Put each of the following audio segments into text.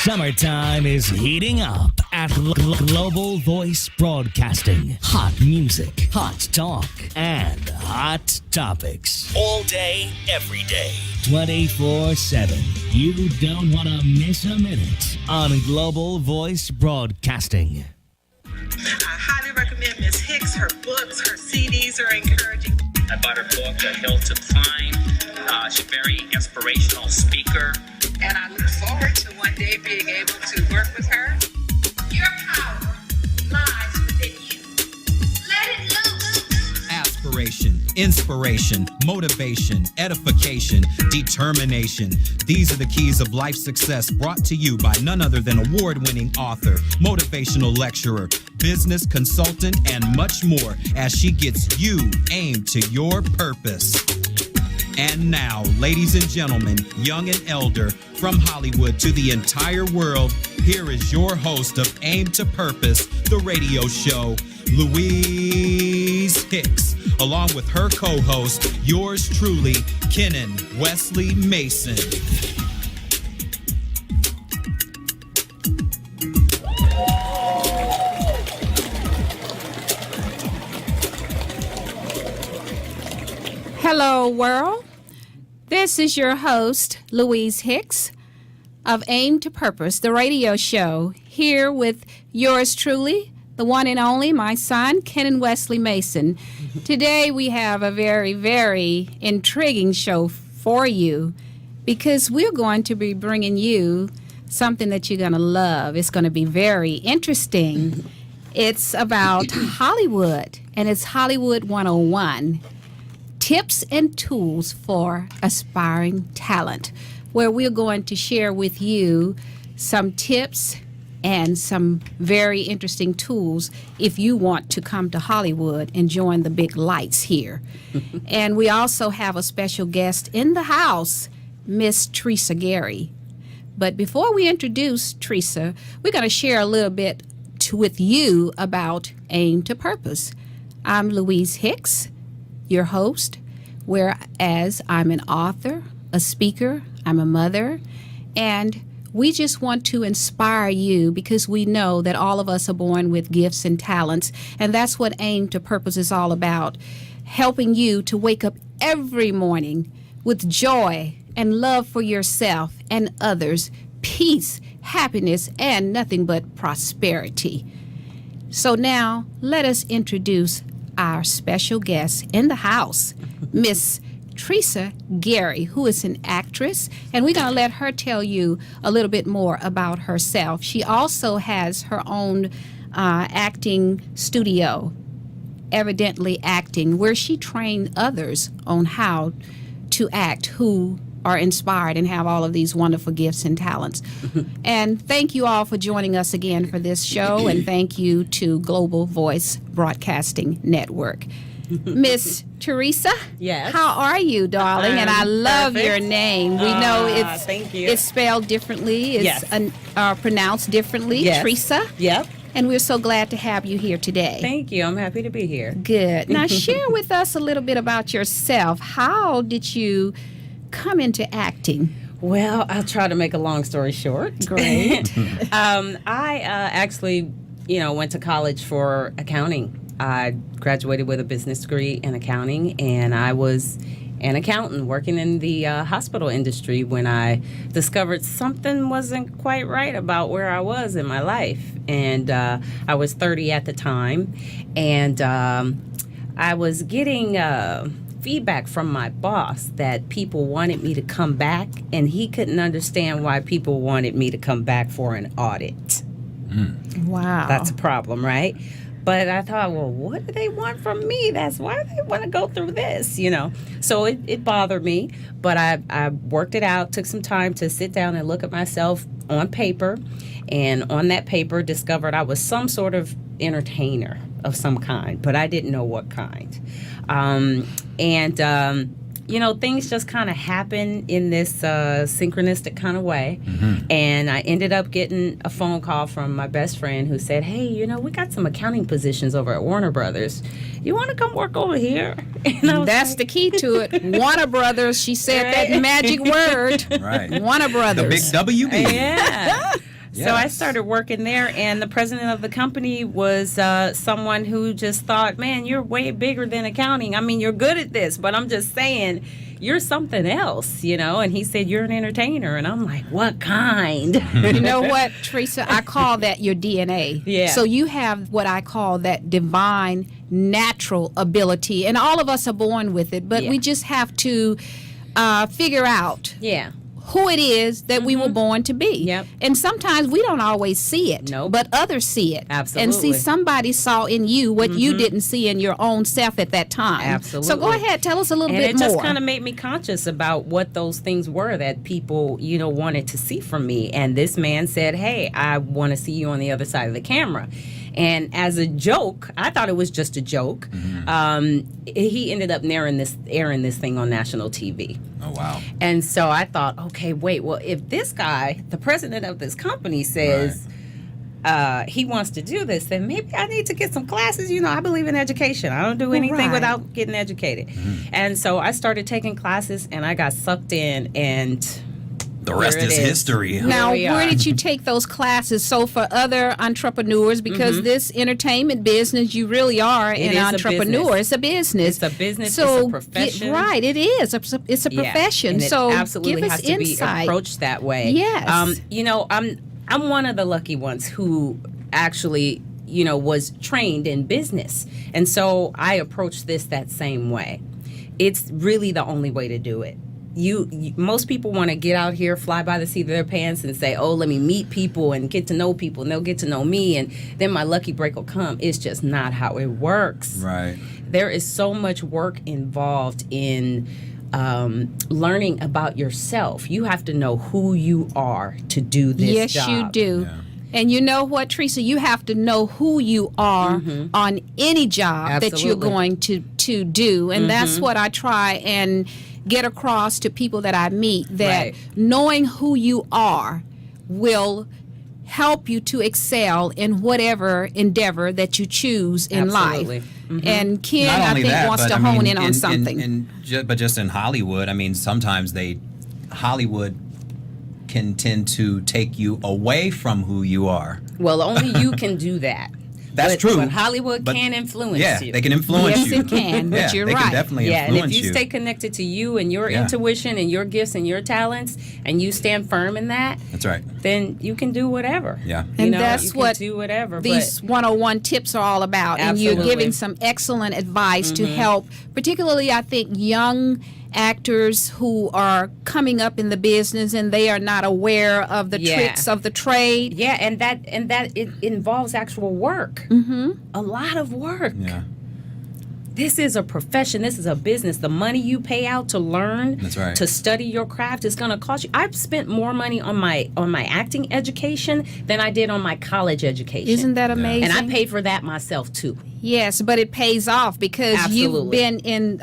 Summertime is heating up at Global Voice Broadcasting. Hot music, hot talk, and hot topics. All day, every day, 24/7. You don't want to miss a minute on Global Voice Broadcasting. I highly recommend Ms. Hicks. Her books, her CDs are encouraging. I bought her book, The Hill to Climb. She's a very inspirational speaker. And I look forward to one day being able to work with her. Your power lies within you. Let it loose. Aspiration, inspiration, motivation, edification, determination. These are the keys of life success brought to you by none other than award-winning author, motivational lecturer, business consultant, and much more as she gets you aimed to your purpose. And now, ladies and gentlemen, young and elder, from Hollywood to the entire world, here is your host of Aim to Purpose, the radio show, Louise Hicks, along with her co-host, yours truly, Kenan Wesley Mason. Hello, world. This is your host, Louise Hicks, of Aim to Purpose, the radio show, here with yours truly, the one and only, my son, Kenan Wesley Mason. Today we have a very, very intriguing show for you because we're going to be bringing you something that you're going to love. It's going to be very interesting. It's about Hollywood, and it's Hollywood 101. Tips and tools for aspiring talent, where we're going to share with you some tips and some very interesting tools if you want to come to Hollywood and join the big lights here. And we also have a special guest in the house, Miss Tresia Gary. But before we introduce Tresia, we're going to share a little bit with you about Aim to Purpose. I'm Louise Hicks, your host, whereas I'm an author, a speaker, I'm a mother, and we just want to inspire you because we know that all of us are born with gifts and talents, and that's what Aim to Purpose is all about, helping you to wake up every morning with joy and love for yourself and others, peace, happiness, and nothing but prosperity. So now, let us introduce our special guest in the house, Miss Tresia Gary, who is an actress, and we're going to let her tell you a little bit more about herself. She also has her own acting studio, Evidently Acting, where she trained others on how to act who are inspired and have all of these wonderful gifts and talents. And thank you all for joining us again for this show, and thank you to Global Voice Broadcasting Network. Miss Tresia, yes. How are you, darling? And I love perfect. your name. We know thank you. it's spelled differently. It's Yes. Pronounced differently, Yes. Tresia. Yep. And we're so glad to have you here today. Thank you. I'm happy to be here. Good. Now share with us a little bit about yourself. How did you come into acting? Well, I'll try to make a long story short. Great. I actually, went to college for accounting. I graduated with a business degree in accounting, and I was an accountant working in the hospital industry when I discovered something wasn't quite right about where I was in my life. And I was 30 at the time, and I was getting feedback from my boss that people wanted me to come back, and he couldn't understand why people wanted me to come back for an audit. Wow. That's a problem, right? But I thought, well, what do they want from me? That's why they want to go through this, So it bothered me, but I worked it out, took some time to sit down and look at myself on paper, and on that paper discovered I was some sort of entertainer of some kind, but I didn't know what kind. Things just kind of happen in this synchronistic kind of way. Mm-hmm. And I ended up getting a phone call from my best friend who said, hey, we got some accounting positions over at Warner Brothers. You want to come work over here? And that's the key to it. Warner Brothers, she said that magic word. Right. Warner Brothers. The big WB. Yeah. So I started working there, and the president of the company was someone who just thought, man, you're way bigger than accounting. I mean, you're good at this, but I'm just saying, you're something else, you know? And he said, you're an entertainer. And I'm like, what kind? You know what, Tresia? I call that your DNA. Yeah. So you have what I call that divine, natural ability. And all of us are born with it, but we just have to figure out who it is that we were born to be. Yep. And sometimes we don't always see it, but others see it. Absolutely. And see, somebody saw in you what you didn't see in your own self at that time. Absolutely. So go ahead, tell us a little bit And it more. just kind of made me conscious about what those things were that people, you know, wanted to see from me. And this man said, hey, I want to see you on the other side of the camera. And as a joke, I thought it was just a joke. He ended up airing this thing on national TV. Oh, wow. And so I thought, okay, wait, well, if this guy, the president of this company, says he wants to do this, then maybe I need to get some classes. You know, I believe in education. I don't do anything without getting educated. And so I started taking classes, and I got sucked in, and the rest is history. Now, we where are. did you take those classes? So for other entrepreneurs, because this entertainment business, you really are It an is a entrepreneur. business. It's a business. It's a business. So it's a profession. right, it is. It's a profession. And it so absolutely give us has to insight. be approached that way. Yes. You know, I'm one of the lucky ones who actually, you know, was trained in business, and so I approach this that same way. It's really the only way to do it. Most people want to get out here, fly by the seat of their pants, and say, "Oh, let me meet people and get to know people, and they'll get to know me, and then my lucky break will come." It's just not how it works. Right. There is so much work involved in learning about yourself. You have to know who you are to do this job. Yes, you do. Yeah. And you know what, Tresia? You have to know who you are on any job that you're Absolutely. going to do. And that's what I try and get across to people that I meet, that Right. knowing who you are will help you to excel in whatever endeavor that you choose in Absolutely. life. And Ken, Not I only think, that, wants but to I mean, hone in on something. But just in Hollywood, I mean, sometimes Hollywood can tend to take you away from who you are. Well, only you can do that. That's But- true. But Hollywood But- can influence Yeah, you. they can influence Yes, you. it can, but yeah, you're they right. can definitely Yeah, and influence if you stay connected to you and your Yeah. intuition and your gifts and your talents, and you stand firm in that, That's right. then you can do whatever. Yeah. You And know, that's you what can do whatever. These 101 tips are all about. And you're Absolutely. giving some excellent advice to help, particularly, I think, young actors who are coming up in the business and they are not aware of the Yeah. tricks of the trade. yeah, and that it involves actual work. A lot of work. Yeah. This is a profession. This is a business. The money you pay out to learn, That's right. to study your craft, is going to cost you. I've spent more money on my acting education than I did on my college education. Isn't that amazing? And I paid for that myself too. Yes, but it pays off because you've Absolutely. been in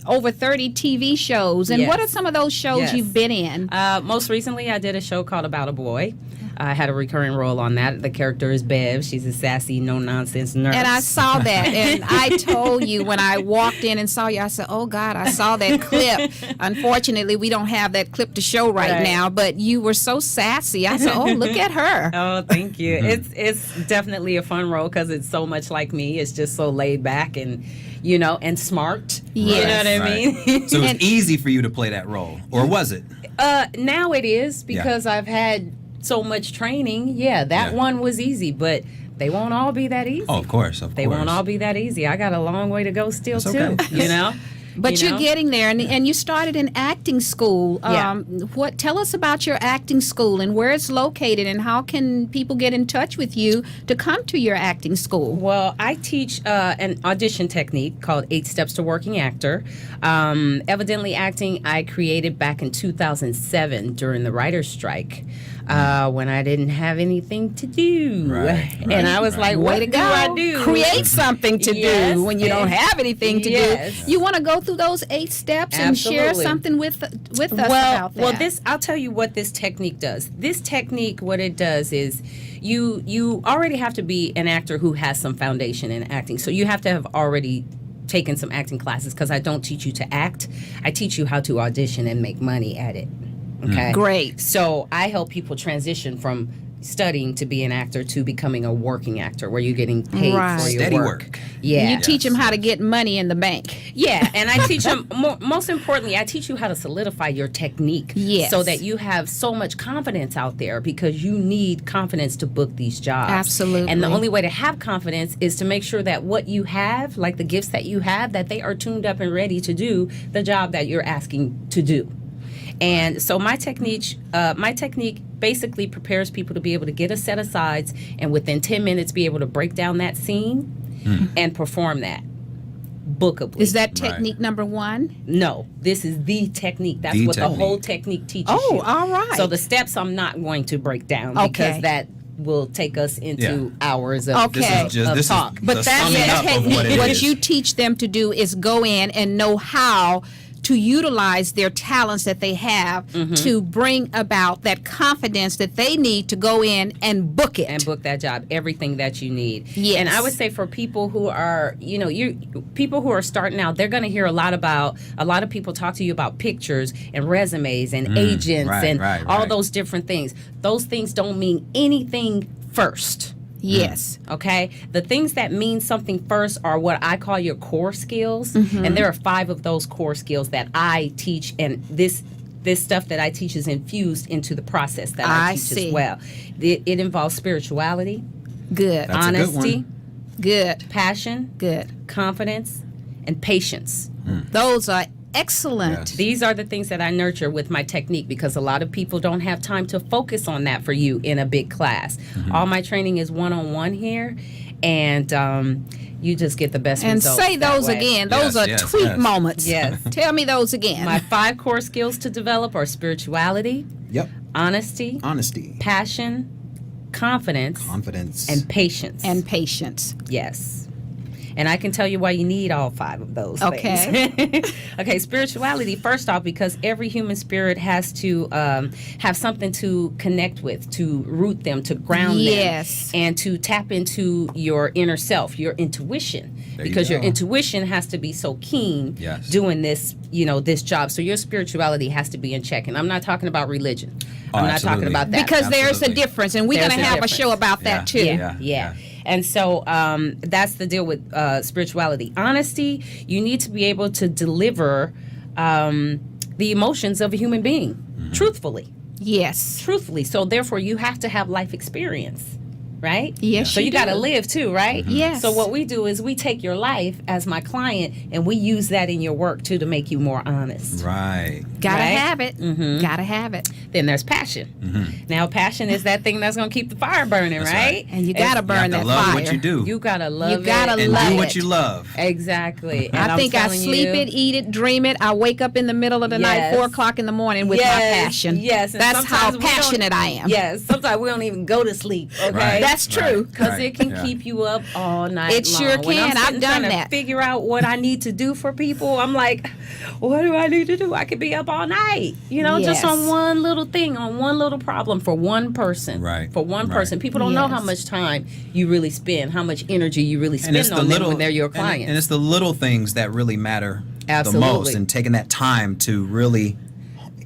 over 30 TV shows. And what are Yes. some of those shows Yes. you've been in? Most recently, I did a show called About a Boy. I had a recurring role on that. The character is Bev. She's a sassy, no-nonsense nurse. And I saw that, and I told you when I walked in and saw you, I said, "Oh God, I saw that clip." Unfortunately, we don't have that clip to show right now, but you were so sassy. I said, "Oh, look at her." Oh, thank you. It's definitely a fun role because it's so much like me. It's just so laid back and, you know, and smart. Yes. You know what I mean? So it was And- easy for you to play that role, or was it? Now it is because I've had so much training. Yeah, that Yeah. one was easy, but they won't all be that easy. Oh, of course, They won't all be that easy. I got a long way to go still, That's too. okay. You know? But You you're know? getting there, and you started in acting school. Yeah. Tell us about your acting school and where it's located, and how can people get in touch with you to come to your acting school? Well, I teach an audition technique called 8 Steps to Working Actor. Evidently Acting, I created back in 2007 during the writer's strike when I didn't have anything to do. Right, And I was like, Way what to do go. I do? Create something to Yes. do when you don't have anything to Yes. do. You want to go through those 8 steps and share Absolutely. something with us about that? Well, I'll tell you what this technique does. This technique, what it does is you already have to be an actor who has some foundation in acting. So you have to have already taken some acting classes because I don't teach you to act. I teach you how to audition and make money at it. Okay. Great. So I help people transition from studying to be an actor to becoming a working actor where you're getting paid Right. for your Steady work. work. Yeah. You teach them how to get money in the bank. Yeah, and I teach them, most importantly, I teach you how to solidify your technique. Yes. So that you have so much confidence out there, because you need confidence to book these jobs. Absolutely. And the only way to have confidence is to make sure that what you have, like the gifts that you have, that they are tuned up and ready to do the job that you're asking to do. And so my technique basically prepares people to be able to get a set of sides and within 10 minutes be able to break down that scene and perform that bookably. Is that technique number one? No, this is the technique. That's The what technique. the whole technique teaches Oh, you. all right. So the steps I'm not going to break down Okay. because that will take us into Yeah. hours of, Okay. of talk. But the that's summing the up of technique. what it What is. you teach them to do is go in and know how to utilize their talents that they have to bring about that confidence that they need to go in and book it. and book that job, everything that you need. Yes. And I would say for people who are, people who are starting out, they're going to hear a lot of people talk to you about pictures and resumes and agents and all right. those different things. Those things don't mean anything first. Yes. Okay, the things that mean something first are what I call your core skills, and there are 5 of those core skills that I teach, and this stuff that I teach is infused into the process that I teach see. as well. It involves spirituality, Good. That's a good honesty, one. Good. passion, Good. confidence, and patience. Those are excellent. Yes. These are the things that I nurture with my technique, because a lot of people don't have time to focus on that for you in a big class. All my training is one-on-one here, and you just get the best And results say that those way. again. Those are Yes, tweet yes. moments. Yes. Tell me those again. My 5 core skills to develop are spirituality, Yep. honesty, Honesty. passion, confidence, Confidence. and patience. and patience. yes. And I can tell you why you need all 5 of those Okay. things. Okay, spirituality, first off, because every human spirit has to have something to connect with, to root them, to ground Yes. them, and to tap into your inner self, your intuition. There you Because your go. intuition has to be so keen Yes. doing this, this job. So your spirituality has to be in check. And I'm not talking about religion. Oh, I'm not absolutely. talking about that. Because there's a Absolutely. difference, and we're There's going to a have a difference. show about that too. Yeah. And so that's the deal with spirituality. Honesty, you need to be able to deliver the emotions of a human being truthfully. Yes. So therefore, you have to have life experience. Right? Yes, So you you got to do. live too, right? Yes. So what we do is we take your life as my client and we use that in your work too to make you more honest. Right. Gotta Right? have it. Gotta have it. Then there's passion. Now, passion is that thing that's going to keep the fire burning, That's right? right. And you gotta You burn have that to love fire. what you do. You gotta love You gotta it. and love do what it. you love. Exactly. And I I'm think I telling sleep you, it, eat it, dream it. I wake up in the middle of the night, Yes. 4:00 in the morning with my Yes, passion. yes. And That's how sometimes we don't- passionate I am. Yes. Sometimes we don't even go to sleep. Okay. Right. That's true. Because Right. it can Yeah. keep you up all night It long. sure When I'm can. I've sitting done trying that. to figure out what I need to do for people, I'm like, what do I need to do? I could be up all night, just Yes. on one little thing, on one little problem for one person. Right. For one Right. person. People don't know how Yes. much time you really spend, how much energy you really spend on them when they're your clients. And it's the little things that really matter Absolutely. the most, and taking that time to really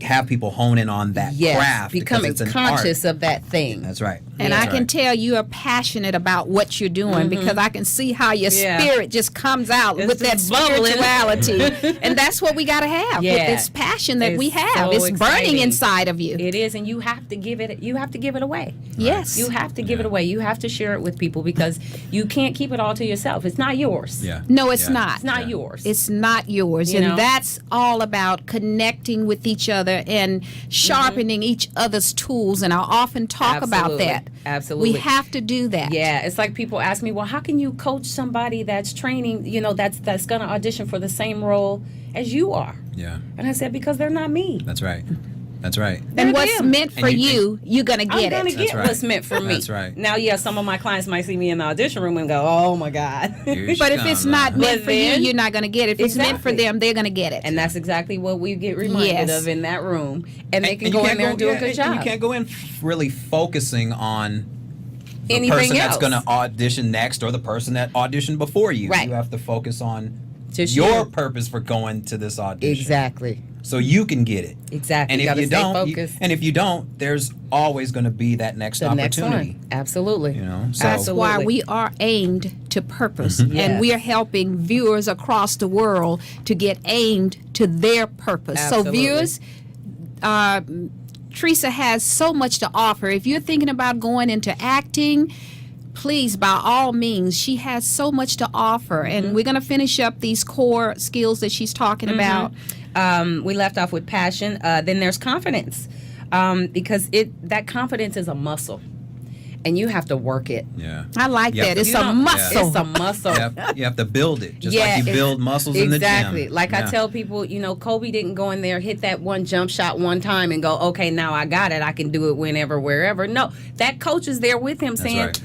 have people hone in on that craft. because becoming it's an conscious art. of that thing. That's right. And That's I can right. tell you are passionate about what you're doing because I can see how your Yeah. spirit just comes out It's with that just bubbling. spirituality. And that's what we got to have with Yeah. this passion that It's we have. so It's burning exciting. inside of you. It is, and you have to give it away. Yes. You have to give it away. You have to share it with people because you can't keep it all to yourself. It's not yours. Yeah. No, it's Yeah. not. It's not yours. It's not yours. You And know? that's all about connecting with each other and sharpening each other's tools. And I often talk about Absolutely. that. Absolutely. We have to do that. Yeah, it's like people ask me, well, how can you coach somebody that's training, that's going to audition for the same role as you are? Yeah. And I said, because they're not me. That's right. That's right. And They're what's them. meant for And you you're going to I'm get going to it. get That's right. what's meant for me. That's right. Now, yeah, some of my clients might see me in the audition room and go, oh, my God. Here she But if it's comes, not huh? meant But for you, then- you're not going to get it. If it's meant for Exactly. them, they're going to get it. And that's exactly what we get reminded Yes. of in that room. And they can And go you in can't there and do a yeah, good and job. you can't go in really focusing on the Anything person else. that's going to audition next or the person that auditioned before you. Right. You have to focus on Just your you. purpose for going to this audition. Exactly. So you can get it. Exactly. And if Gotta you stay don't, focused. and if you don't, there's always going to be that next The next opportunity. one. Absolutely. You know, so That's why Absolutely. we are aimed to purpose. Mm-hmm. And Yes. we are helping viewers across the world to get aimed to their purpose. Absolutely. So, viewers, Tresia has so much to offer. If you're thinking about going into acting, please, by all means, she has so much to offer. Mm-hmm. And we're going to finish up these core skills that she's talking about. We left off with passion. Then there's confidence, because that confidence is a muscle, and you have to work it. yeah. I like You have that. to- It's You a don't- muscle. It's a muscle. You have to build it, just Yeah, like you it's- build muscles in the gym. Exactly. Like I Yeah. tell people, Kobe didn't go in there, hit that one jump shot one time and go, okay, now I got it. I can do it whenever, wherever. No, that coach is there with him saying, right.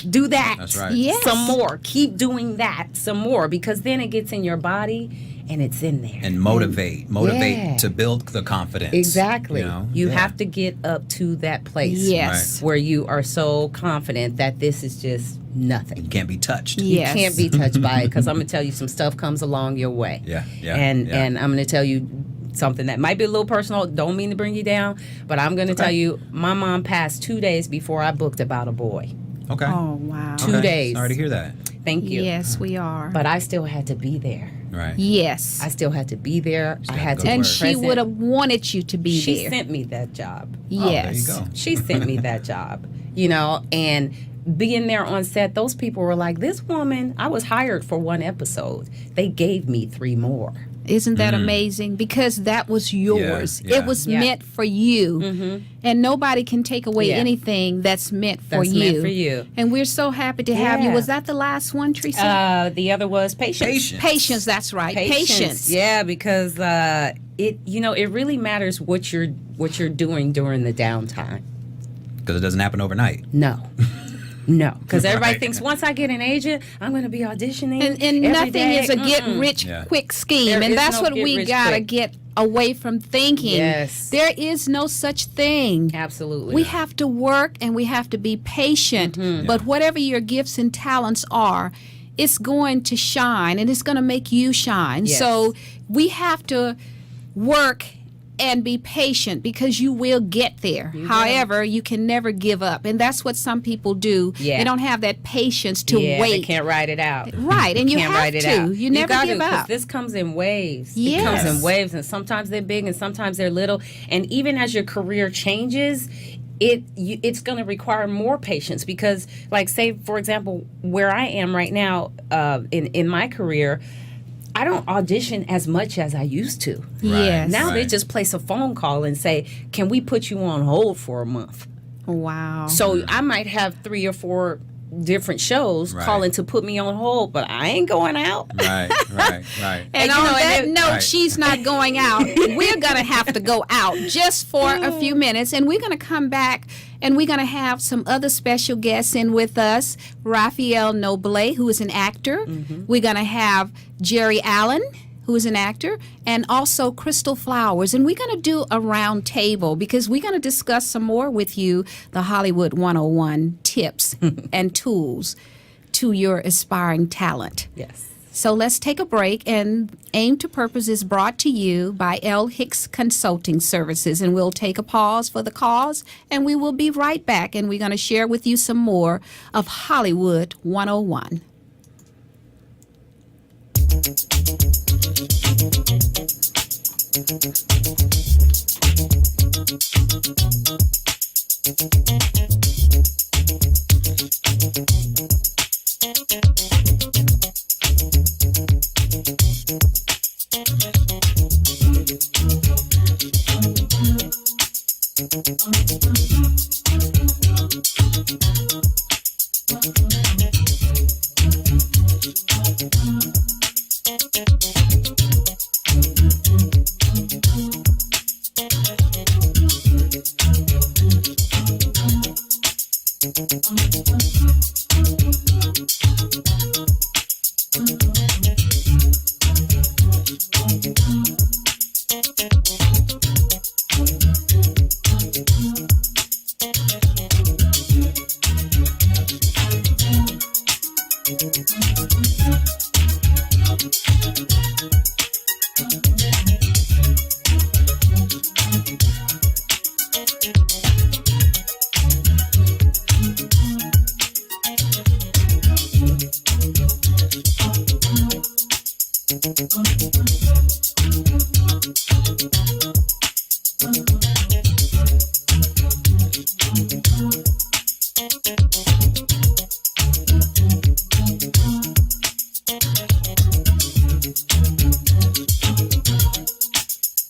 do that. That's right. Yes. Some more. Keep doing that some more, because then it gets in your body and it's in there. And motivate Yeah. to build the confidence. Exactly. You know? You Yeah. have to get up to that place. Yes. Where you are so confident that this is just nothing. You can't be touched. Yes. You can't be touched by it, because I'm going to tell you some stuff comes along your way. Yeah, yeah, And yeah. and I'm going to tell you something that might be a little personal. Don't mean to bring you down, but I'm going to tell you, my mom passed 2 days before I booked About a Boy. Okay. Oh, wow. 2 days. Sorry to hear that. Thank you. Yes, we are. But I still had to be there. Right. yes. I still had to be there. I had had to to go be And work. she present. would have wanted you to be She there. sent me that job. Yes. Oh, there you go. She sent me that job, and being there on set, those people were like, this woman, I was hired for one episode. They gave me 3 more. Isn't that amazing? Because that was yours. Yeah, yeah. It was Yeah. meant for you. And nobody can take away Yeah. anything that's meant for That's you. meant for you. And we're so happy to have you. Yeah. Was that the last one, Tresia? The other was patience. Patience. Patience, that's right. Patience. Yeah, because it really matters what you're doing during the downtime. Because it doesn't happen overnight. No. No, because everybody Right. thinks once I get an agent, I'm going to be auditioning. And every nothing day. is a get Mm-mm. rich Yeah. quick scheme. There And is that's no what get we rich got to quick. get away from thinking. Yes. There is no such thing. Absolutely. We have to work and we have to be patient. But whatever your gifts and talents are, it's going to shine and it's going to make you shine. Yes. So we have to work and be patient because you will get there. However, you can never give up. And that's what some people do. Yeah. They don't have that patience to They wait. can't write it out. Right, and you can't have write it to. out. You never gotta, give 'cause up. This comes in waves. Yes. It comes in waves, and sometimes they're big, and sometimes they're little. And even as your career changes, it's going to require more patience because, like, say for example, where I am right now in my career, I don't audition as much as I used to. Yes. Now they Right. just place a phone call and say, "Can we put you on hold for a month?" Wow. So I might have 3 or 4 different shows Right. calling to put me on hold, but I ain't going out. Right. And And, on you know, that and it- note, Right. she's not going out. We're going to have to go out just for a few minutes, and we're going to come back, and we're going to have some other special guests in with us. Rafael Noble, who is an actor. We're going to have Geri Allen, who is an actor, and also Crystal Flowers. And we're going to do a round table because we're going to discuss some more with you the Hollywood 101 tips and tools to your aspiring talent. Yes. So let's take a break, and Aim to Purpose is brought to you by L. Hicks Consulting Services, and we'll take a pause for the cause, and we will be right back, and we're going to share with you some more of Hollywood 101.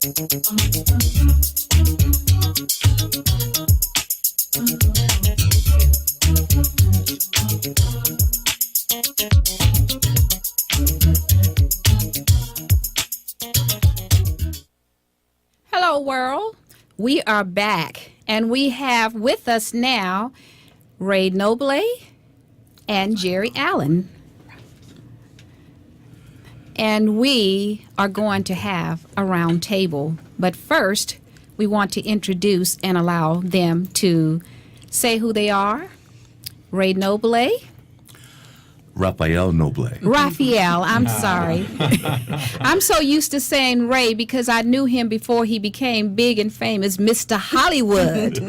Hello, world. We are back, and we have with us now Ray Noble and Geri Allen. And we are going to have a round table. But first, we want to introduce and allow them to say who they are. Ray Noble. Rafael Noble. Rafael, I'm sorry. I'm so used to saying Ray because I knew him before he became big and famous, Mr. Hollywood.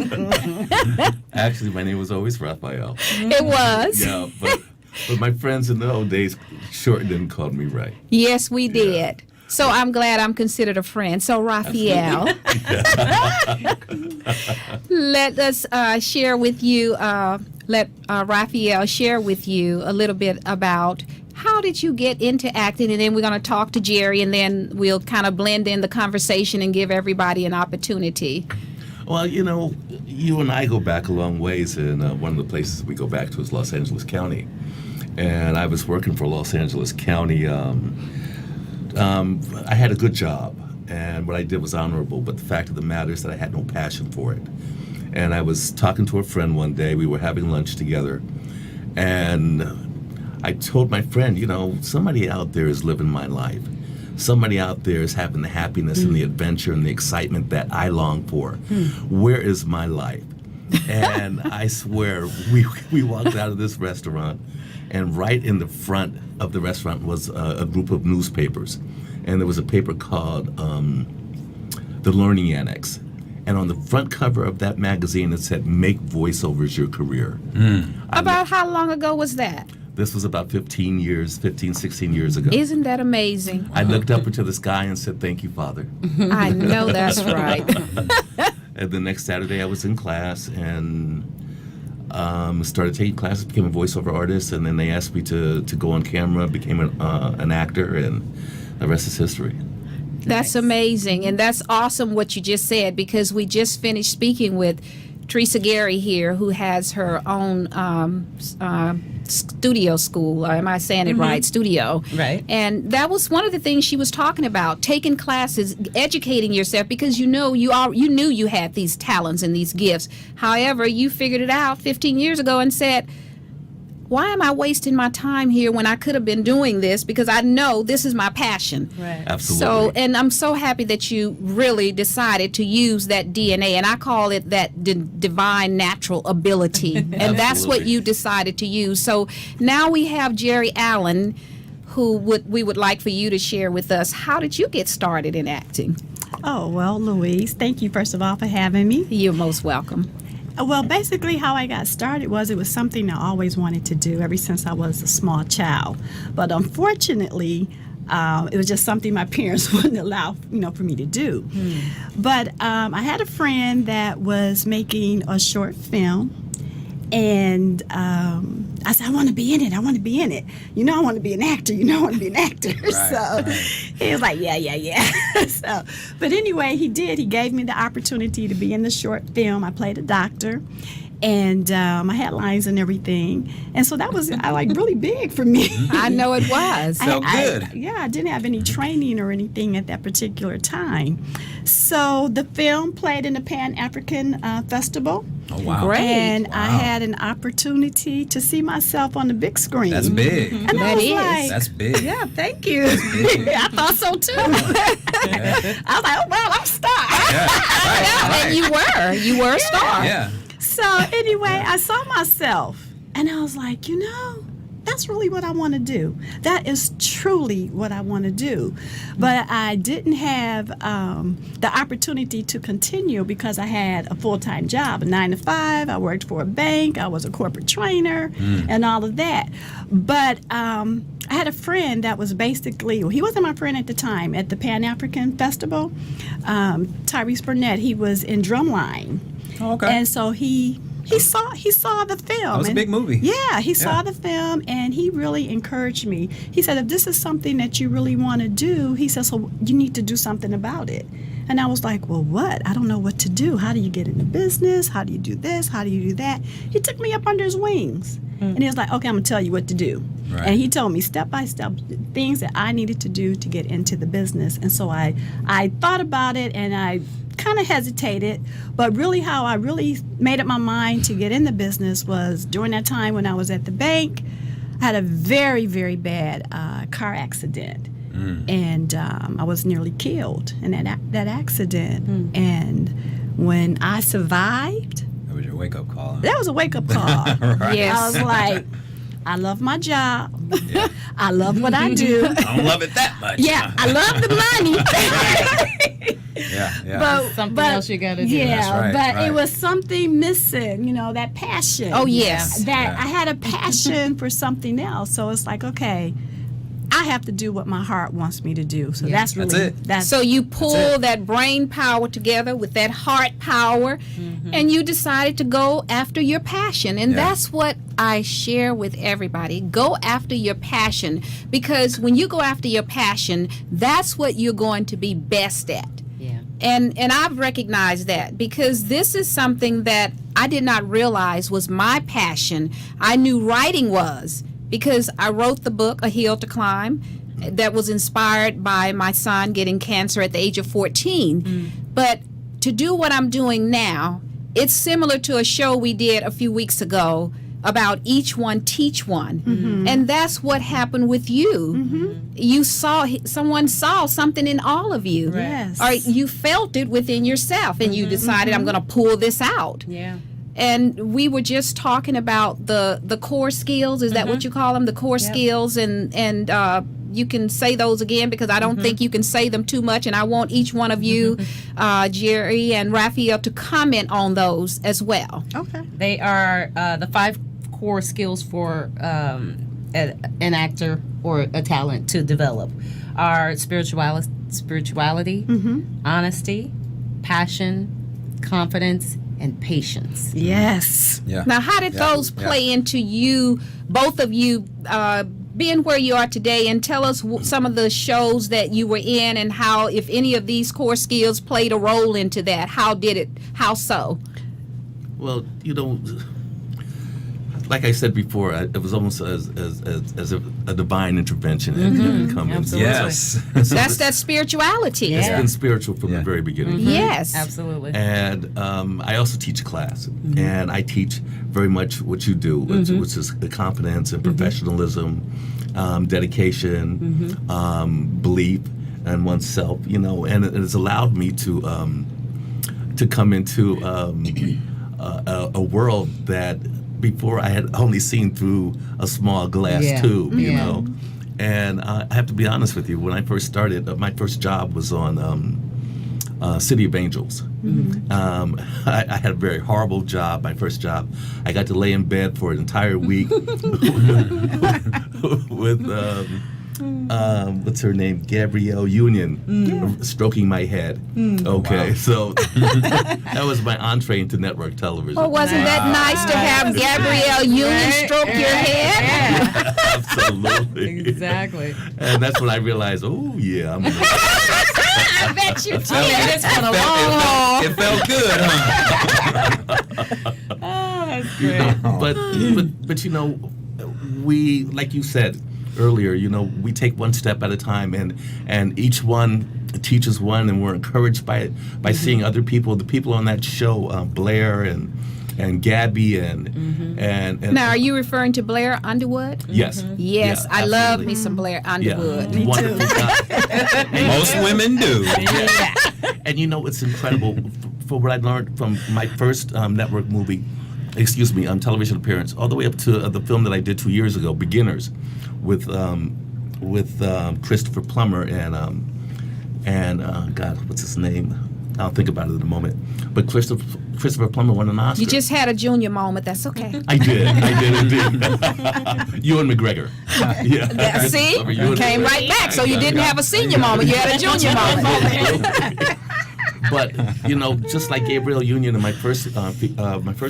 Actually, my name was always Rafael. It was. Yeah, but my friends in the old days shortened and called me Ray. Yes, we did. So I'm glad I'm considered a friend. So, Rafael, let us share with you, let Rafael share with you a little bit about how did you get into acting, and then we're going to talk to Geri, and then we'll kind of blend in the conversation and give everybody an opportunity. Well, you know, you and I go back a long ways, and one of the places we go back to is Los Angeles County. And I was working for Los Angeles County. I had a good job, and what I did was honorable, but the fact of the matter is that I had no passion for it. And I was talking to a friend one day. We were having lunch together, and I told my friend, you know, somebody out there is living my life. Somebody out there is having the happiness and the adventure and the excitement that I long for. Where is my life? And I swear, we walked out of this restaurant, and right in the front of the restaurant was a group of newspapers. And there was a paper called The Learning Annex. And on the front cover of that magazine, it said, "Make voiceovers your career." About how long ago was that? This was about 16 years ago. Isn't that amazing? I looked up into the sky and said, "Thank you, Father." I know that's right. And the next Saturday, I was in class and started taking classes, became a voiceover artist, and then they asked me to go on camera, became an actor, and the rest is history. That's amazing, and that's awesome what you just said, because we just finished speaking with Tresia Gary here, who has her own studio school. Am I saying it right? Studio. Right. And that was one of the things she was talking about: taking classes, educating yourself, because you knew you had these talents and these gifts. However, you figured it out 15 years ago and said, why am I wasting my time here when I could have been doing this, because I know this is my passion. Right. Absolutely. So, and I'm so happy that you really decided to use that DNA, and I call it that divine natural ability, and that's what you decided to use. So now we have Geri Allen, who we would like for you to share with us. How did you get started in acting? Oh, well, Louise, thank you first of all for having me. You're most welcome. Well, basically how I got started was it was something I always wanted to do ever since I was a small child. But unfortunately, it was just something my parents wouldn't allow, for me to do. But I had a friend that was making a short film, and I said, I want to be in it. I want to be in it. I want to be an actor. I want to be an actor. He was like, yeah. But anyway, he did. He gave me the opportunity to be in the short film. I played a doctor, and I had lines and everything. And so that was really big for me. I know it was. Felt good. I didn't have any training or anything at that particular time. So the film played in the Pan-African Festival. Oh, wow. Great. And Wow. I had an opportunity to see myself on the big screen. That's big. And I That was is. like, That's big. yeah, thank you. I thought so too. I was like, oh, well, I'm a star. Yeah. And you were a star. Yeah. So anyway, I saw myself, and I was like, that's really what I want to do. That is truly what I want to do. But I didn't have the opportunity to continue because I had a full-time job, a 9-to-5. I worked for a bank. I was a corporate trainer and all of that. But I had a friend that was he wasn't my friend at the time, at the Pan-African Festival, Tyrese Burnett. He was in drumline. Oh, okay. And so he He saw the film. That was a big movie. Yeah, he saw the film, and he really encouraged me. He said, if this is something that you really want to do, he said, so you need to do something about it. And I was like, well, what? I don't know what to do. How do you get into business? How do you do this? How do you do that? He took me up under his wings. And he was like, okay, I'm going to tell you what to do. Right. And he told me step by step things that I needed to do to get into the business. And so I thought about it, and I kind of hesitated, but really how I really made up my mind to get in the business was during that time when I was at the bank. I had a very, very bad car accident. And I was nearly killed in that accident. And when I survived, That was your wake-up call. Huh? that was a wake-up call. Right. Yes. I was like, I love my job. I love what I do. I don't love it that much. Yeah, I love the money. Yeah. But Something else you gotta do. Yeah, That's right, but right. it was something missing, that passion. Oh, yes. That I had a passion for something else. So it's like, okay, I have to do what my heart wants me to do. So that's really That's it. So you pull that brain power together with that heart power, and you decided to go after your passion. And that's what I share with everybody. Go after your passion, because when you go after your passion, that's what you're going to be best at. Yeah. And I've recognized that, because this is something that I did not realize was my passion. I knew writing was, because I wrote the book, A Hill to Climb, that was inspired by my son getting cancer at the age of 14. But to do what I'm doing now, it's similar to a show we did a few weeks ago about each one teach one. And that's what happened with you. You someone saw something in all of you. Yes. Or you felt it within yourself, and you decided, I'm going to pull this out. Yeah. And we were just talking about the core skills. Is that what you call them? The core skills, and you can say those again, because I don't think you can say them too much. And I want each one of you, Geri and Rafael, to comment on those as well. Okay. They are the 5 core skills for an actor or a talent to develop are spirituality, honesty, passion, confidence, and patience. Yes. Yeah. Now, how did those play into you, both of you, being where you are today? And tell us some of the shows that you were in, and how, if any of these core skills played a role into that. How did it? How so? Well, like I said before, it was almost as if a divine intervention had come in. Yes. That's that spirituality. It's been spiritual from the very beginning. Yes. Absolutely. And I also teach a class, and I teach very much what you do, which is the confidence and professionalism, dedication, belief in oneself. And it has allowed me to come into a world that before I had only seen through a small glass tube, you know. And I have to be honest with you, when I first started, my first job was on City of Angels. I had a very horrible job, my first job. I got to lay in bed for an entire week with what's her name, Gabrielle Union, stroking my head. Okay, so that was my entree into network television. Well, wasn't that nice to have Gabrielle Union stroke your head? Absolutely. Exactly. And that's when I realized, oh yeah, I'm I bet you did. It's been a long haul. It felt good, huh? Oh, that's great. but we, like you said earlier, we take one step at a time, and each one teaches one, and we're encouraged by it, by seeing other people, the people on that show, Blair and Gabby and Now, are you referring to Blair Underwood? Yes. Yes, Yeah, I love absolutely. me some Blair Yeah. Underwood. Wonderful guy. Most women do. And it's incredible for what I learned from my first network movie, television appearance, all the way up to the film that I did 2 years ago, Beginners, with Christopher Plummer and God, what's his name? I'll think about it in a moment. But Christopher Plummer won an Oscar. You just had a junior moment. That's okay. I did indeed. Ewan McGregor. Yeah. See? Came right back. So you didn't have a senior moment. You had a junior moment. But just like Gabriel Union in my first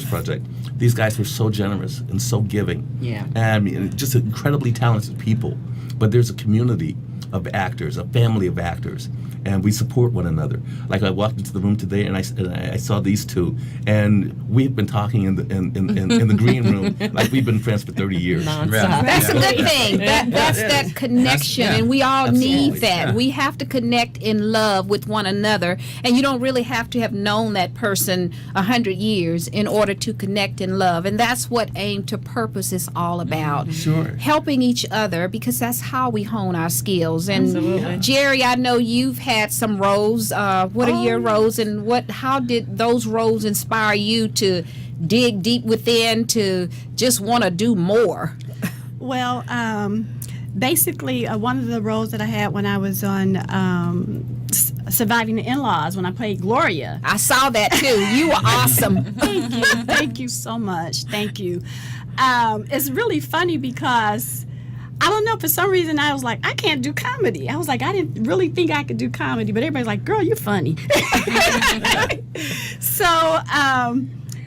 project, these guys were so generous and so giving. Yeah. And just incredibly talented people. But there's a community of actors, a family of actors, and we support one another. Like I walked into the room today, and I saw these two, and we've been talking in the green room like we've been friends for 30 years. That's a good thing. That's that connection, and we all need that. Yeah. We have to connect in love with one another, and you don't really have to have known that person 100 years in order to connect in love, and that's what Aim to Purpose is all about. Sure. Helping each other, because that's how we hone our skills. And Absolutely. Geri, I know you've had some roles. What are your roles, and how did those roles inspire you to dig deep within to just want to do more? Well, basically, one of the roles that I had when I was on Surviving the In-Laws, when I played Gloria. I saw that too. You were awesome. Thank you. Thank you so much. Thank you. It's really funny because I don't know, for some reason I was like, I can't do comedy. I was like, I didn't really think I could do comedy, but everybody's like, girl, you're funny. So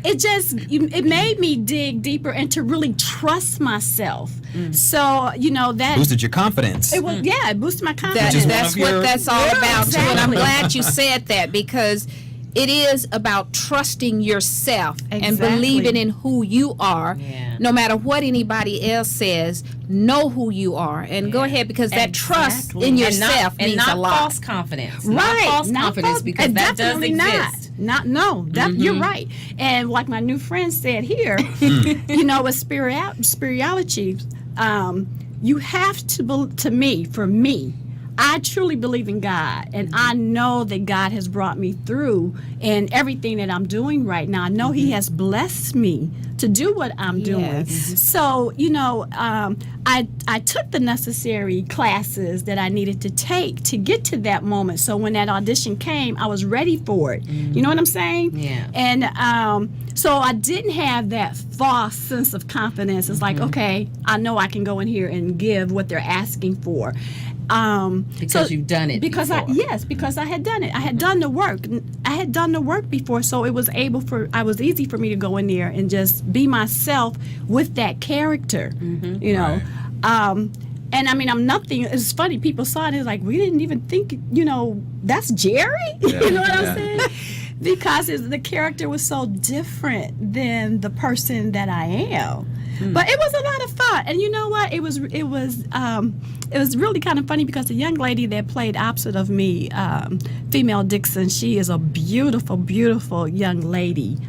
it made me dig deeper and to really trust myself. So, that Boosted your confidence. it was, it boosted my confidence. That's what that's all about too. And I'm Exactly. glad you said that, because it is about trusting yourself and Exactly. believing in who you are. Yeah. No matter what anybody else says, know who you are. And go ahead, because that trust Exactly. in yourself and means not a lot. false confidence. Right. Not false Not confidence, false- because that does definitely exist. You're right. And like my new friend said here, with spirituality, you have to for me, I truly believe in God, and I know that God has brought me through in everything that I'm doing right now. I know He has blessed me to do what I'm doing. Yes. So, I took the necessary classes that I needed to take to get to that moment. So when that audition came, I was ready for it. You know what I'm saying? Yeah. And so I didn't have that false sense of confidence. It's like, okay, I know I can go in here and give what they're asking for. Because you've done it because before. because I had done it. I had done the work. I had done the work before, so it was easy for me to go in there and just be myself with that character. And I mean, I'm nothing. It's funny. People saw it. It's like, we didn't even think. That's Geri. You know what I'm saying? Because the character was so different than the person that I am. But it was a lot of fun, and you know what? It was really kind of funny, because the young lady that played opposite of me, Female Dixon, she is a beautiful, beautiful young lady,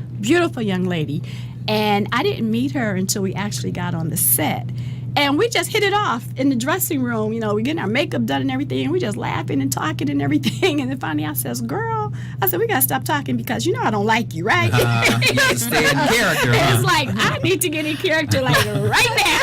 and I didn't meet her until we actually got on the set. And we just hit it off in the dressing room. We getting our makeup done and everything, and we just laughing and talking and everything. And then finally I says, girl, we got to stop talking, because I don't like you, right? You can stay in character. It's like, I need to get in character like right now.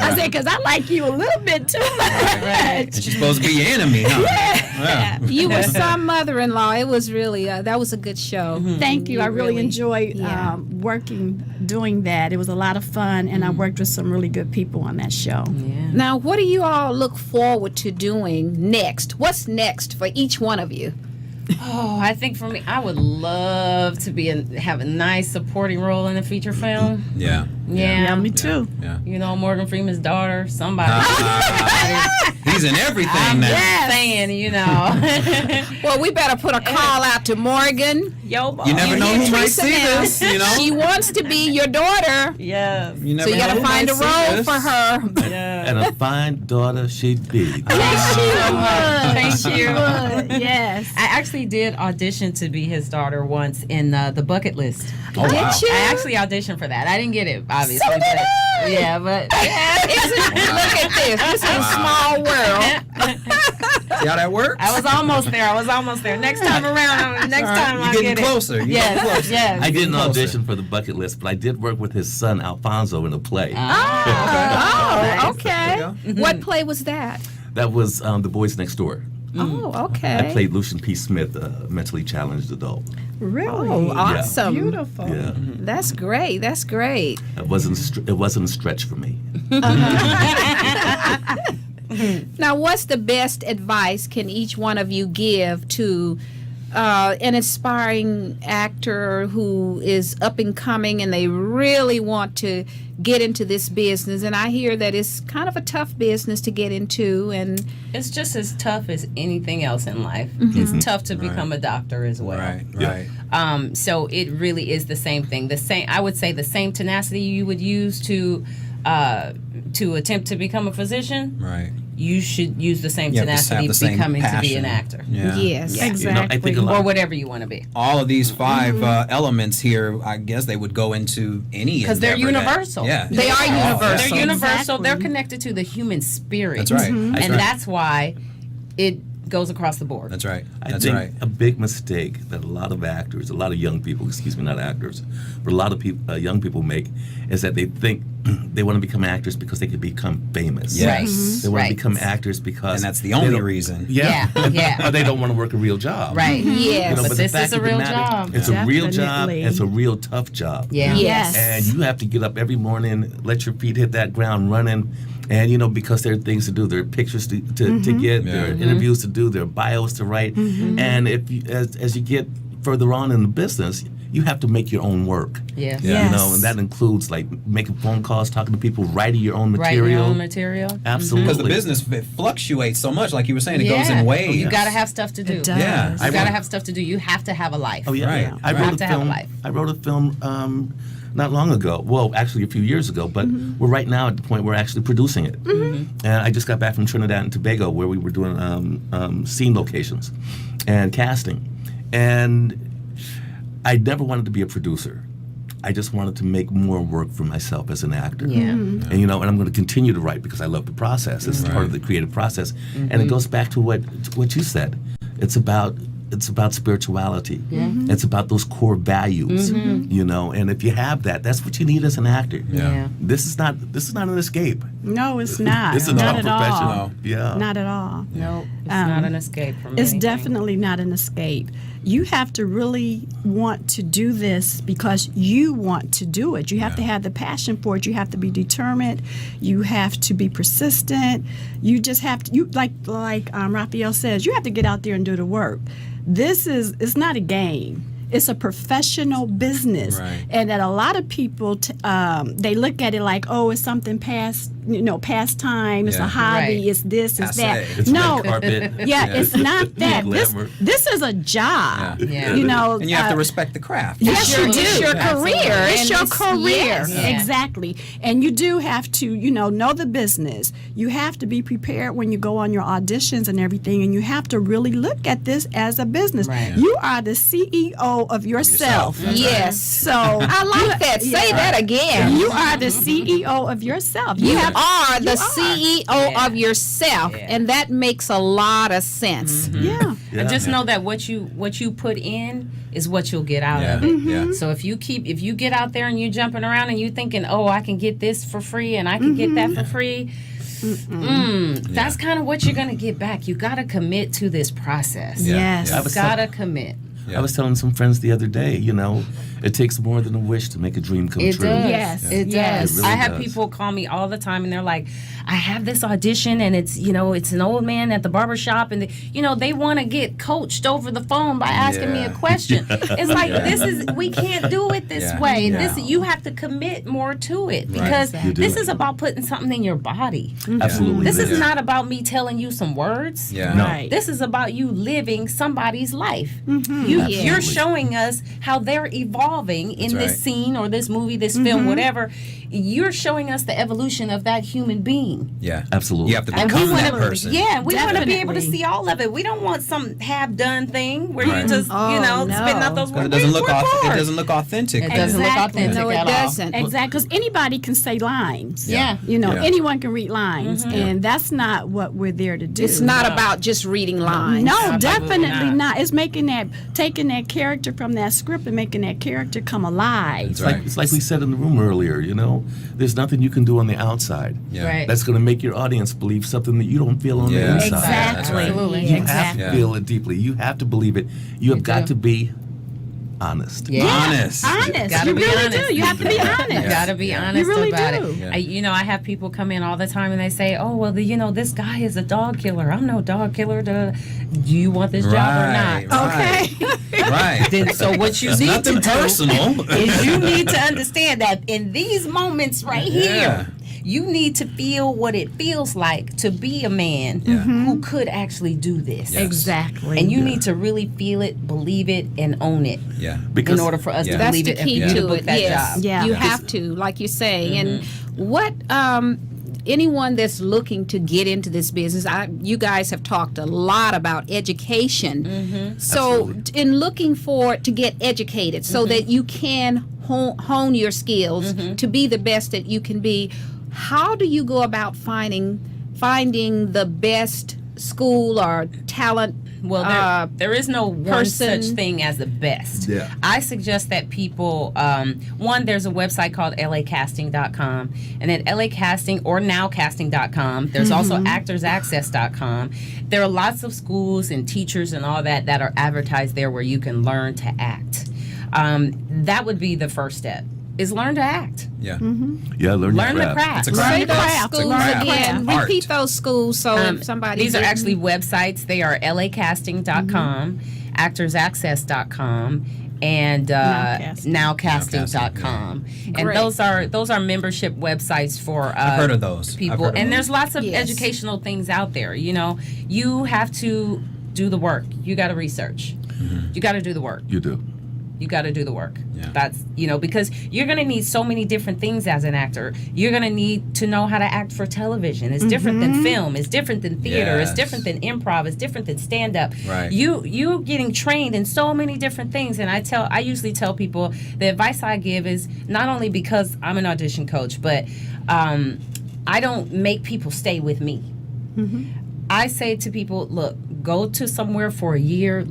I said, because I like you a little bit too much. And she's supposed to be your enemy, huh? Yeah. You were some mother-in-law. It was really, that was a good show. Thank you. I really enjoyed yeah. doing that. It was a lot of fun, and I worked with some really good people on that show. Yeah. Now, what do you all look forward to doing next? What's next for each one of you? Oh, I think for me, I would love to have a nice supporting role in a feature film. Yeah. Yeah. Me too. Yeah. Morgan Freeman's daughter, somebody. He's in everything I'm now. just saying, Well, we better put a call out to Morgan. Yo, You never know who might Treesa see now. this, She wants to be your daughter. Yes. You never So you got know to who find a might see role this. for her. And a fine daughter she'd be. Thank you. Yes. I actually did audition to be his daughter once in the Bucket List. Oh, wow. Did you? I actually auditioned for that. I didn't get it, obviously. So did but, I. Yeah, but Look at this. This is a small world. See how that works? I was almost there. Next time around, next time You're I getting get closer. it. You're getting closer. Yes. I didn't Closer. audition for the Bucket List, but I did work with his son Alfonso in a play. Oh, okay. There you What play was that? That was The Boys Next Door. Oh, okay. I played Lucian P. Smith, a mentally challenged adult. Really? Oh, awesome. Beautiful. Yeah, That's great. That's great. it wasn't a stretch for me. Now, what's the best advice can each one of you give to an aspiring actor who is up and coming and they really want to get into this business, and I hear that it's kind of a tough business to get into, and It's just as tough as anything else in life. It's tough to become a doctor as well. Right. So it really is the same thing. I would say the same tenacity you would use to attempt to become a physician. Right. You should use the same You have to have tenacity the same becoming to be passion. an actor. Yeah. yes, Exactly. I think a lot Or whatever you want to be. All of these 5 elements here, I guess they would go into any Because they're endeavor that- universal. Yeah. They are universal. They're universal. Exactly. They're connected to the human spirit. That's right. And That's right. that's why it goes across the board. That's right. I That's think right. a big mistake that a lot of actors, a lot of young people, excuse me, not actors, but a lot of people, young people make is that they think they want to become actors because they could become famous. Yes. They want Right. to become actors because And that's the they only don't- reason. Yeah. Yeah. Or they don't want to work a real job. Right. Yes. You know, But the this fact is a of the real matter, job. It's a real job. Definitely. It's a real tough job. Yeah. Yes. And you have to get up every morning, let your feet hit that ground running. And, you know, because there are things to do, there are pictures to get, there are interviews to do, there are bios to write. And if you, as you get further on in the business, you have to make your own work. Yeah. Yeah. You know, and that includes like making phone calls, talking to people, writing your own material. Write your own material. Absolutely. Because the business it fluctuates so much, like you were saying, it goes Yeah. in waves. You got to have stuff to do. It does. Yeah. You I got to wrote- have stuff to do. You have to have a life. Oh yeah, Right. I Right. wrote Have a to have a film. life. I wrote a film not long ago. Well, actually a few years ago, but we're right now at the point where we're actually producing it. And I just got back from Trinidad and Tobago where we were doing scene locations and casting. And I never wanted to be a producer. I just wanted to make more work for myself as an actor. Yeah. And you know, and I'm going to continue to write because I love the process. This is part of the creative process, and it goes back to what you said. It's about spirituality. It's about those core values, you know. And if you have that, that's what you need as an actor. Yeah. This is not an escape. No, it's not. This is not not at professional. all. Yeah. Not at all. No, it's not an escape from It's anything. definitely not an escape. You have to really want to do this because you want to do it. You have to have the passion for it. You have to be determined. You have to be persistent. You just have to. You like Rafael says. You have to get out there and do the work. It's not a game. It's a professional business, Right. and that a lot of people they look at it like, oh, it's something pastime. It's Yeah. a hobby. Right. It's this. It's that. Passe. It's No, red carpet. yeah, it's not that. Glamour. This is a job. Yeah. You know, And you have to respect the craft. yes, you do. It's your career. It's and your career. yes. Yeah. Exactly. And you do have to, know the business. You have to be prepared when you go on your auditions and everything, and you have to really look at this as a business. Right. You are the CEO of yourself. That's Yes. So I like that. Say that again. You are the CEO of yourself. You have are the you CEO Yeah. of yourself, Yeah. and that makes a lot of sense. Yeah. And just know that what you put in is what you'll get out Yeah. of it. Yeah. So if you get out there and you're jumping around and you thinking, oh, I can get this for free and I can get that for free, that's kind of what you're gonna get back. You gotta commit to this process. Yeah. Yes. Yeah. I was Gotta commit. I was telling some friends the other day, it takes more than a wish to make a dream come It true. does. Yes. It Yes. does. It really I have does. people call me all the time and they're like, I have this audition and it's an old man at the barbershop and they want to get coached over the phone by asking me a Yeah. question. It's like we can't do it this Yeah. way. Yeah. You have to commit more to it because You do. this is about putting something in your body. Absolutely. This it is not about me telling you some words. Yeah. No. Right. This is about you living somebody's life. You're showing us how they're evolving in That's this right. scene or this movie, this film, whatever. You're showing us the evolution of that human being. Yeah. Absolutely. You have to And become that wanna, person. yeah, we want to be able to Definitely. see all of it. We don't want some half-done thing where Right. you just, Oh, no. spitting out those Because words. it doesn't look We're it bored. doesn't look authentic. It doesn't look Exactly. authentic No, it at all. doesn't. Exactly, because anybody can say lines. Yeah. Yeah. Anyone can read lines, and that's not what we're there to do. It's not about just reading lines. No, Absolutely definitely not. not. It's taking that character from that script and making that character come alive. That's right. It's like we said in the room earlier, there's nothing you can do on the outside Yeah. Right. that's going to make your audience believe something that you don't feel on the Yeah. inside. That's right. Absolutely. You have Exactly. to feel it deeply. You have to believe it. You have got do. to be honest. Yeah. Honest. Honest. Gotta You be really honest. do. You have to be honest. You gotta be honest really about do. it. Yeah. I have people come in all the time and they say, "Oh, well, this guy is a dog killer. I'm no dog killer. Do you want this job or Right, not?" right. Okay. Right. Then so what you It's need nothing to do personal. is you need to understand that in these moments right Yeah. here, you need to feel what it feels like to be a man who could actually do this. Yes. Exactly. And you need to really feel it, believe it, and own it. Yeah. Because In order for us to That's believe the it and key for you to to book it. that Yes, job. Yeah. you Yeah. have to, like you say. And what anyone that's looking to get into this business, you guys have talked a lot about education. So, in looking for to get educated, so that you can hone your skills to be the best that you can be. How do you go about finding the best school or talent? Well, there is no one person. such thing as the best. Yeah. I suggest that people, one, there's a website called lacasting.com, and at lacasting or nowcasting.com, there's also actorsaccess.com. There are lots of schools and teachers and all that are advertised there where you can learn to act. That would be the first step, is learn to act. Yeah. Yeah, learn the craft. It's a Say craft. those craft. schools Craft. again. Art. Repeat those schools so if somebody. These are didn't- actually websites. They are lacasting.com, actorsaccess.com, and nowcasting.com. And Great. those are membership websites for I've heard of those. I've people. heard of And those. there's lots of Yes. educational things out there. You know, you have to do the work. You got to research. You got to do the work. You do. You got to do the work. Yeah. That's, because you're going to need so many different things as an actor. You're going to need to know how to act for television. It's different than film. It's different than theater. It's Yes. different than improv. It's different than stand-up. Right. You getting trained in so many different things. And I usually tell people the advice I give is not only because I'm an audition coach, but I don't make people stay with me. I say to people, look, go to somewhere for a year,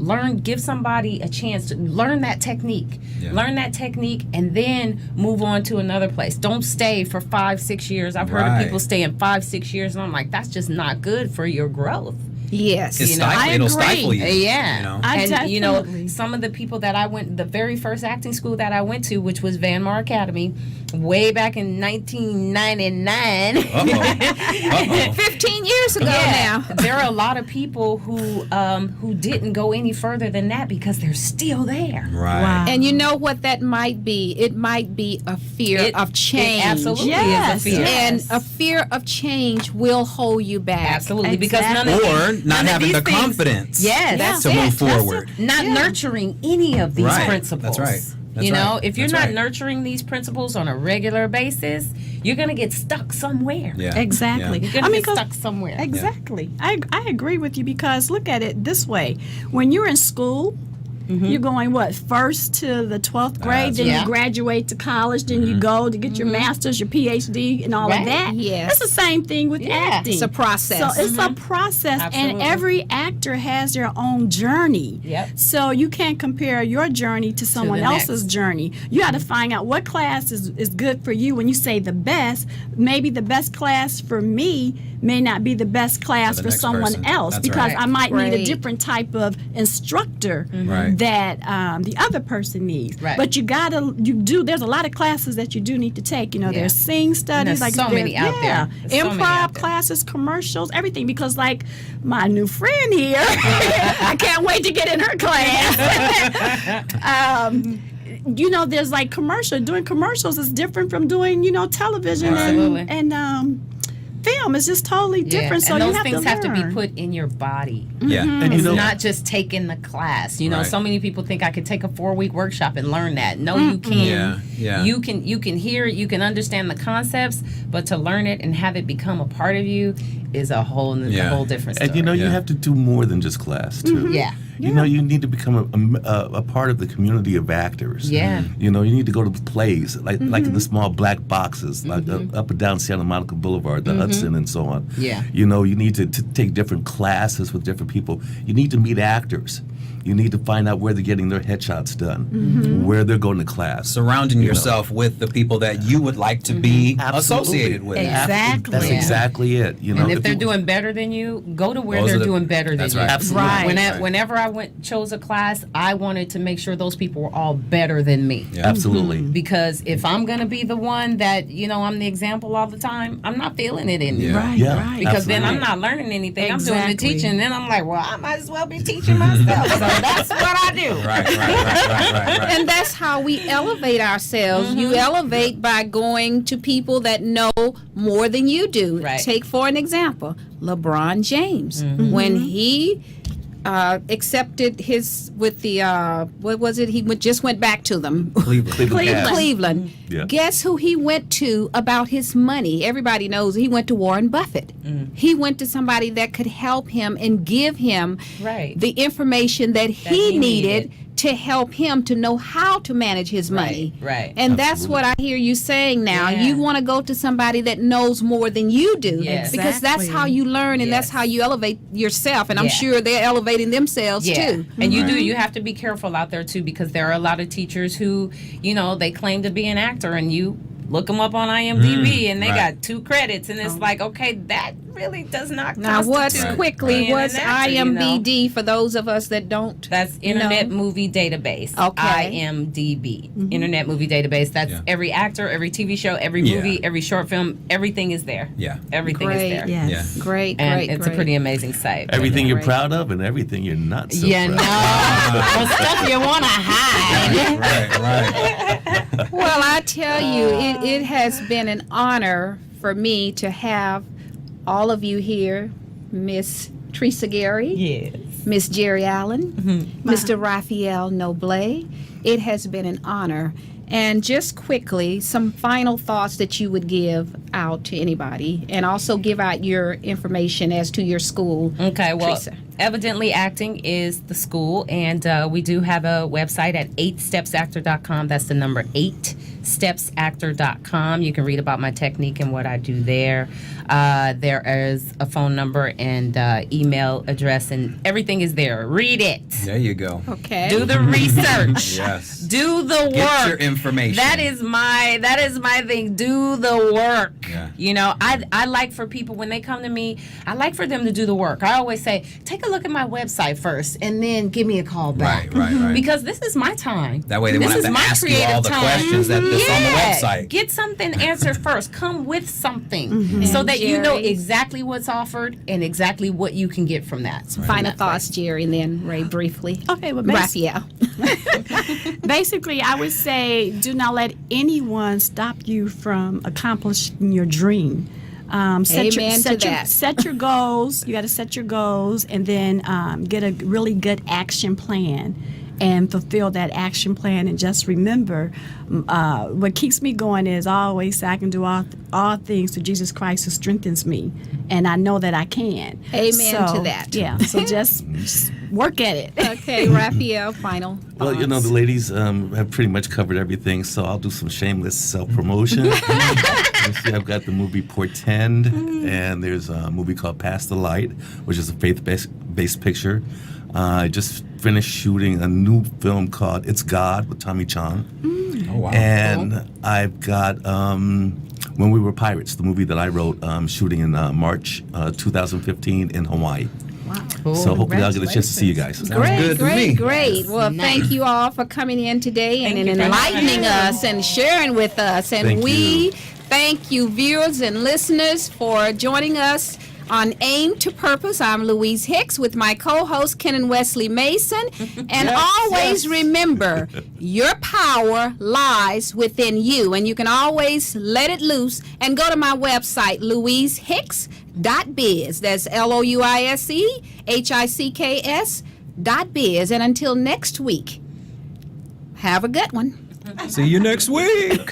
give somebody a chance to learn that technique. Yeah. Learn that technique and then move on to another place. Don't stay for 5-6 years. I've heard of Right. people staying 5-6 years and I'm like, that's just not good for your growth. Yes. It's I it'll agree. stifle you. Yeah. You know? I And definitely. some of the people that the very first acting school that I went to, which was Van Mar Academy, way back in 1999. Uh-oh. 15 years ago now. There are a lot of people who didn't go any further than that because they're still there. Right. Wow. And you know what that might be? It might be a fear of change. It absolutely Yes. is a fear. And a fear of change will hold you back. Absolutely, because none of Or these, not none of having these the things- confidence Yes, That's to it. move That's forward. not nurturing any of these Right. principles. That's right. That's you know, right. if you're That's not right. nurturing these principles on a regular basis, you're going to get stuck somewhere. Yeah. Exactly. Yeah. You're going to get 'cause- stuck somewhere. Exactly. I agree with you because look at it this way. When you're in school, you're going first to the 12th grade, then Yeah. you graduate to college, then you go to get your master's, your PhD, and all Right. of that. Yes. It's the same thing with Yeah. acting. It's a process. So it's a process, Absolutely. and every actor has their own journey. Yep. So you can't compare your journey to someone the else's next. journey. You got to find out what class is good for you. When you say the best, maybe the best class for me may not be the best class the for next someone person. else That's because right. I might need a Right. different type of instructor Right. that the other person needs. Right. But there's a lot of classes that you do need to take. Yeah. There's sing studies. there's so many out there. There's so many Improv out there. classes, commercials, everything. Because like my new friend here, I can't wait to get in her class. There's like doing commercials is different from doing, television Absolutely. and film. It's just totally different. So and those you have things to have to be learn. put in your body. Yeah. And It's you know, not just taking the class. Right. So many people think I could take a 4-week workshop and learn that. No, you can't. Yeah. You can hear it, you can understand the concepts, but to learn it and have it become a part of you is a whole different story. and you Yeah. have to do more than just class too. Yeah. You you need to become a part of the community of actors. Yeah. You need to go to plays like in the small black boxes, like up and down Santa Monica Boulevard, the Hudson, and so on. Yeah. You need to take different classes with different people. You need to meet actors. You need to find out where they're getting their headshots done, where they're going to class. Surrounding yourself with the people that you would like to be associated with. Exactly. That's Yeah. exactly it. And if they're you- doing better than you, go to where Those they're are the- doing better than that's you. right. Absolutely. Right. Whenever I chose a class, I wanted to make sure those people were all better than me. Yeah. Absolutely. Because if I'm going to be the one that, I'm the example all the time, I'm not feeling it in me. Yeah. Right, Yeah. right. Because then I'm Absolutely. not learning anything. I'm doing the Exactly. teaching, and then I'm like, well, I might as well be teaching myself. So That's what I do. Right. And that's how we elevate ourselves. You elevate by going to people that know more than you do. Right. Take for an example, LeBron James. When he accepted his with the what was it? He just went back to them. Cleveland. Yeah. Guess who he went to about his money? Everybody knows he went to Warren Buffett. He went to somebody that could help him and give him the information that he needed to help him to know how to manage his money. Right. And that's what I hear you saying now. Yeah. You want to go to somebody that knows more than you do. Yes. Because that's how you learn and that's how you elevate yourself. And I'm sure they're elevating themselves too. And you have to be careful out there too, because there are a lot of teachers who, they claim to be an actor, and you look them up on IMDb and they got 2 credits, and it's like, okay, that really does not now what's constitute what's being an actor, IMDb for those of us that don't That's Internet Movie Database. Okay. IMDb. Internet Movie Database. That's every actor, every TV show, every movie, every short film, everything is there. Yeah. Everything is there. Yes. Great, And great, it's a pretty amazing site. Everything you're proud of and everything you're not so Yeah, no. proud of. The stuff you want to hide. Right. Well, I tell you, it has been an honor for me to have all of you here, Miss Tresia Gary, Yes. Miss Geri Allen, Mr. Rafael Noble. It has been an honor. And just quickly, some final thoughts that you would give out to anybody, and also give out your information as to your school. Okay, well, Tresia. Evidently Acting is the school, and we do have a website at 8stepsactor.com. That's the number 8stepsactor.com. You can read about my technique and what I do there. There is a phone number and email address, and everything is there. Read it. There you go. Okay. Do the research. Yes. Do the work. Get your information. That is my thing. Do the work. Yeah. I like for people when they come to me, I like for them to do the work. I always say, take a look at my website first and then give me a call back. Right. Because this is my time. That way they won't have to ask you all the questions that's on the website. Get something answered first. Come with something so that you know Geri? exactly what's offered and exactly what you can get from that. Final thoughts, Geri, and then Ray briefly. Okay, well, Rafael. basically, I would say do not let anyone stop you from accomplishing your dream. Set your goals. You got to set your goals, and then get a really good action plan and fulfill that action plan. And just remember, what keeps me going is I always say I can do all things through Jesus Christ who strengthens me, and I know that I can. Amen to that. Yeah, so just work at it. Okay, Rafael, final Well, thoughts. the ladies have pretty much covered everything, so I'll do some shameless self-promotion. You see, I've got the movie Portend, and there's a movie called Past the Light, which is a faith-based picture. I just finished shooting a new film called It's God with Tommy Chong. Oh, wow. And I've got When We Were Pirates, the movie that I wrote, shooting in March 2015 in Hawaii. Wow. So hopefully I'll get a chance to see you guys. Great. Well, thank you all for coming in today and enlightening us and sharing with us. And thank you, viewers and listeners, for joining us on Aim to Purpose. I'm Louise Hicks with my co-host Ken and Wesley Mason. And always remember, your power lies within you, and you can always let it loose and go to my website, louisehicks.biz. That's LOUISEHICKS.biz. And until next week, have a good one. See you next week.